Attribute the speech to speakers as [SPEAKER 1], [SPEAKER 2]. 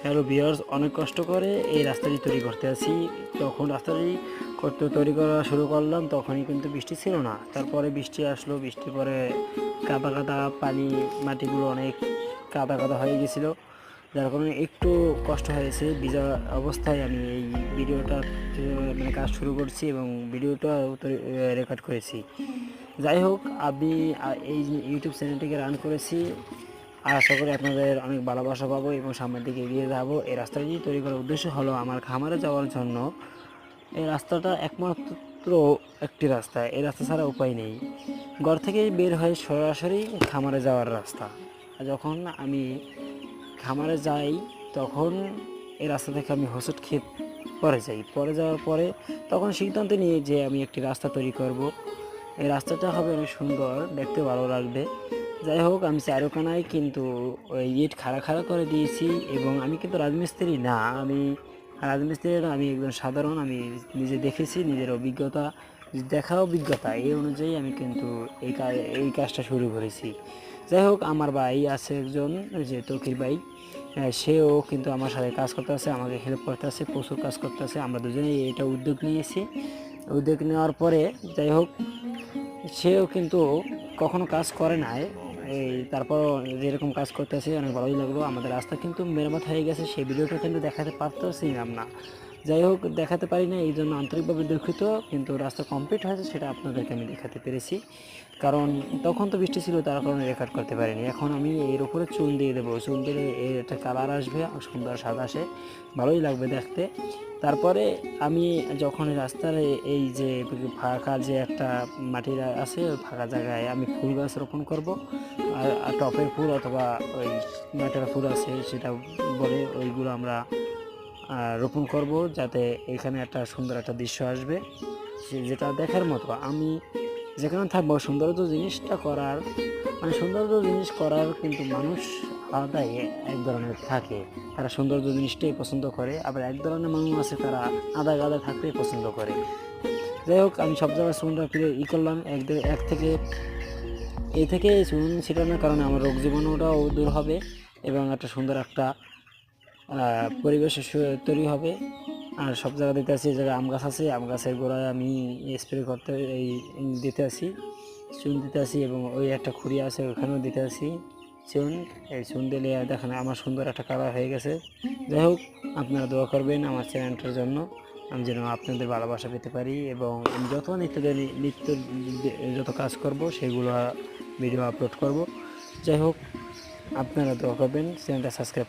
[SPEAKER 1] Hello viewers, অনেক কষ্ট করে এই রাস্তাটি তৈরি করতে আছি। যখন রাস্তাটি তৈরি করা শুরু করলাম তখনই কিন্তু বৃষ্টি ছিল না। তারপরে বৃষ্টি আসলো, বৃষ্টির পরে কাদা কাদা পানি, মাটিগুলো অনেক কাদা কাদা হয়ে গেছিলো, যার কারণে একটু কষ্ট হয়েছে। ভিজা অবস্থায় আমি এই ভিডিওটা মানে কাজ শুরু করছি এবং ভিডিওটা রেকর্ড করেছি। যাই হোক, আমি এই ইউটিউব চ্যানেলটিকে রান করেছি, আর আশা করি আপনাদের অনেক ভালোবাসা পাবো এবং সামনের দিকে এগিয়ে যাবো। এই রাস্তাটি তৈরি করার উদ্দেশ্য হলো আমার খামারে যাওয়ার জন্য। এই রাস্তাটা একমাত্র একটি রাস্তা, এই রাস্তা ছাড়া উপায় নেই। ঘর থেকে বের হয়ে সরাসরি খামারে যাওয়ার রাস্তা। যখন আমি খামারে যাই তখন এই রাস্তা থেকে আমি হোঁচট খেয়ে পরে যাই। পরে যাওয়ার পরে তখন সিদ্ধান্ত নিই যে আমি একটি রাস্তা তৈরি করব। এই রাস্তাটা হবে অনেক সুন্দর, দেখতে ভালো লাগবে। যাই হোক, আমি চারোকানায় কিন্তু ওই ইট খাড়া খাড়া করে দিয়েছি এবং আমি কিন্তু রাজমিস্ত্রি না, আমি একজন সাধারণ। আমি নিজে দেখেছি, নিজের অভিজ্ঞতা, অভিজ্ঞতা এই অনুযায়ী আমি কিন্তু এই কাজটা শুরু করেছি। যাই হোক, আমার ভাই আছে একজন, যে তকির ভাই, সেও কিন্তু আমার সাথে কাজ করতে আছে, আমাকে হেল্প করতে আছে, প্রচুর কাজ করতে আছে। আমরা দুজনেই এটা উদ্যোগ নিয়েছি। উদ্যোগ নেওয়ার পরে যাই হোক, সেও কিন্তু কখনো কাজ করে নাই, তারপর যেরকম কাজ করতেছে অনেক ভালোই লাগলো। আমাদের রাস্তা কিন্তু মেরামত হয়ে গেছে, সেই ভিডিওটা কিন্তু দেখাতে পারতেছিলাম না। যাই হোক, দেখাতে পারি না, এই জন্য আন্তরিকভাবে দুঃখিত। কিন্তু রাস্তা কমপ্লিট হয়েছে সেটা আপনাদেরকে আমি দেখাতে পেরেছি, কারণ তখন তো বৃষ্টি ছিল, তার কারণে রেকর্ড করতে পারিনি। এখন আমি এর উপরে চুন দিয়ে দেবো, চুন দিলে এর একটা কালার আসবে, সুন্দর সাদা আসে, ভালোই লাগবে দেখতে। তারপরে আমি যখন রাস্তার এই যে ফাঁকা যে একটা মাটির আছে, ওই ফাঁকা জায়গায় আমি ফুল গাছ রোপণ করব। আর টপের ফুল অথবা ওই নাটের ফুল আছে সেটা বলে, ওইগুলো আমরা রোপণ করব, যাতে এখানে একটা সুন্দর একটা দৃশ্য আসবে, যেটা দেখার মতো। আমি যেখানে থাকবো সৌন্দর্য জিনিসটা করার, মানে সৌন্দর্য জিনিস করার কিন্তু মানুষ আলাদাই এক ধরনের থাকে, তারা সৌন্দর্য জিনিসটাই পছন্দ করে। আবার এক ধরনের মানুষ আছে তারা আদা গাদা থাকতেই পছন্দ করে। যাই হোক, আমি সব জায়গায় চুনটা ফিরে করলাম এক থেকে চুন ছিটানোর কারণে আমার রোগ জীবাণুটাও দূর হবে এবং একটা সুন্দর একটা পরিবেশ তৈরি হবে। আর সব জায়গা দিতে আসি, জায়গায় আম গাছ আছে, আম গাছের গোড়ায় আমি স্প্রে করতে দিতে আসি, চুন দিতে আসি, এবং ওই একটা খুঁড়ি আছে ওখানেও দিতে আসি চুন। এই চুন দিলে দেখেন আমার সুন্দর একটা কালার হয়ে গেছে। যাই হোক, আপনারা দোয়া করবেন আমার চ্যানেলটার জন্য, আমি যেন আপনাদের ভালোবাসা পেতে পারি এবং আমি যত কাজ করব সেগুলো ভিডিও আপলোড করব। যাই হোক, আপনারা দোয়া করবেন, চ্যানেলটা সাবস্ক্রাইব